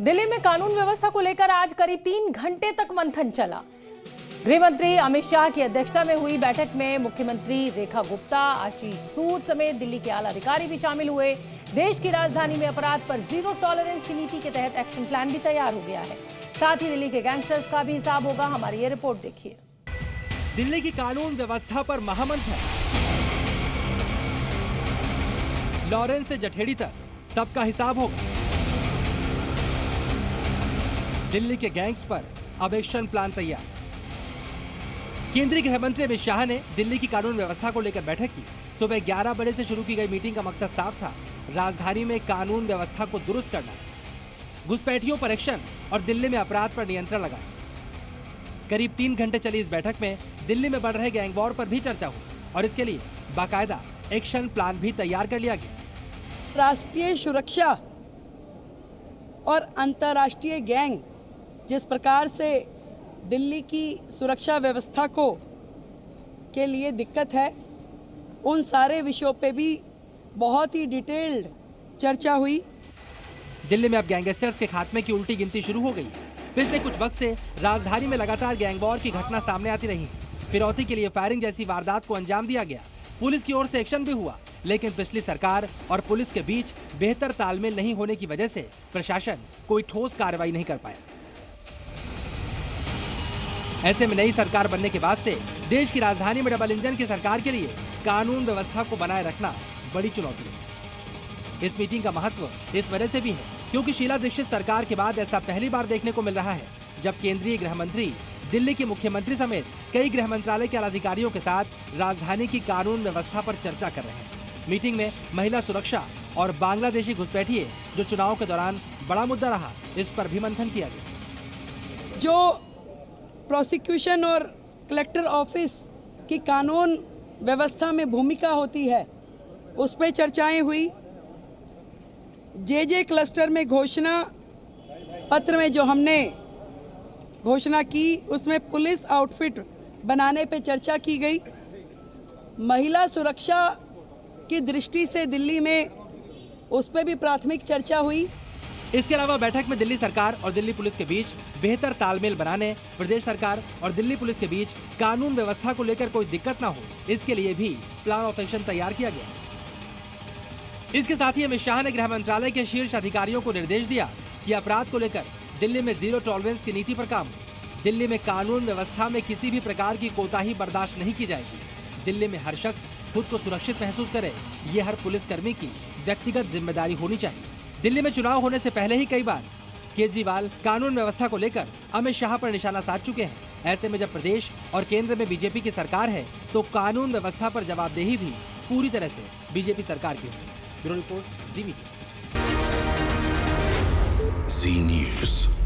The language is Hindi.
दिल्ली में कानून व्यवस्था को लेकर आज करीब 3 घंटे तक मंथन चला। गृह मंत्री अमित शाह की अध्यक्षता में हुई बैठक में मुख्यमंत्री रेखा गुप्ता, आशीष सूद समेत दिल्ली के आला अधिकारी भी शामिल हुए। देश की राजधानी में अपराध पर जीरो टॉलरेंस की नीति के तहत एक्शन प्लान भी तैयार हो गया है। साथ ही दिल्ली के गैंगस्टर्स का भी हिसाब होगा। हमारी ये रिपोर्ट देखिए। दिल्ली की कानून व्यवस्था पर महामंथन, लॉरेंस से जठेड़ी तक सबका हिसाब होगा। दिल्ली के गैंग्स पर अब एक्शन प्लान तैयार। केंद्रीय गृह मंत्री अमित शाह ने दिल्ली की कानून व्यवस्था को लेकर बैठक की। सुबह 11 बजे से शुरू की गई मीटिंग का मकसद साफ था, राजधानी में कानून व्यवस्था को दुरुस्त करना, घुसपैठियों पर एक्शन और दिल्ली में अपराध पर नियंत्रण लगाना। करीब 3 घंटे चली इस बैठक में दिल्ली में बढ़ रहे गैंग वॉर पर भी चर्चा हुई और इसके लिए बाकायदा एक्शन प्लान भी तैयार कर लिया गया। राष्ट्रीय सुरक्षा और अंतर्राष्ट्रीय गैंग जिस प्रकार से दिल्ली की सुरक्षा व्यवस्था के लिए दिक्कत है, उन सारे विषयों पे भी बहुत ही डिटेल्ड चर्चा हुई। दिल्ली में अब गैंगस्टर्स के खात्मे की उल्टी गिनती शुरू हो गई है। पिछले कुछ वक्त से राजधानी में लगातार गैंग वॉर की घटना सामने आती रही। फिरौती के लिए फायरिंग जैसी वारदात को अंजाम दिया गया। पुलिस की ओर से एक्शन भी हुआ, लेकिन पिछली सरकार और पुलिस के बीच बेहतर तालमेल नहीं होने की वजह से प्रशासन कोई ठोस कार्रवाई नहीं कर पाया। ऐसे में नई सरकार बनने के बाद से देश की राजधानी में डबल इंजन की सरकार के लिए कानून व्यवस्था को बनाए रखना बड़ी चुनौती है। इस मीटिंग का महत्व इस वजह से भी है क्योंकि शीला दीक्षित सरकार के बाद ऐसा पहली बार देखने को मिल रहा है जब केंद्रीय गृह मंत्री दिल्ली के मुख्यमंत्री समेत कई गृह मंत्रालय के अधिकारियों के साथ राजधानी की कानून व्यवस्था पर चर्चा कर रहे हैं। मीटिंग में महिला सुरक्षा और बांग्लादेशी घुसपैठिए जो चुनाव के दौरान बड़ा मुद्दा रहा, इस पर भी मंथन किया गया। जो प्रोसिक्यूशन और कलेक्टर ऑफिस की कानून व्यवस्था में भूमिका होती है, उस पर चर्चाएं हुई। जे क्लस्टर में घोषणा पत्र में जो हमने घोषणा की, उसमें पुलिस आउटफिट बनाने पे चर्चा की गई। महिला सुरक्षा की दृष्टि से दिल्ली में उस पर भी प्राथमिक चर्चा हुई। इसके अलावा बैठक में दिल्ली सरकार और दिल्ली पुलिस के बीच बेहतर तालमेल बनाने, प्रदेश सरकार और दिल्ली पुलिस के बीच कानून व्यवस्था को लेकर कोई दिक्कत ना हो, इसके लिए भी प्लान ऑफ एक्शन तैयार किया गया। इसके साथ ही अमित शाह ने गृह मंत्रालय के शीर्ष अधिकारियों को निर्देश दिया कि अपराध को लेकर दिल्ली में जीरो टॉलरेंस की नीति पर काम हो। दिल्ली में कानून व्यवस्था में किसी भी प्रकार की कोताही बर्दाश्त नहीं की जाएगी। दिल्ली में हर शख्स खुद को सुरक्षित महसूस करे, ये हर पुलिसकर्मी की व्यक्तिगत जिम्मेदारी होनी चाहिए। दिल्ली में चुनाव होने से पहले ही कई बार केजरीवाल कानून व्यवस्था को लेकर अमित शाह पर निशाना साध चुके हैं। ऐसे में जब प्रदेश और केंद्र में बीजेपी की सरकार है तो कानून व्यवस्था पर जवाबदेही भी पूरी तरह से बीजेपी सरकार की है। ब्यूरो रिपोर्ट, जी मीडिया। जी न्यूज़।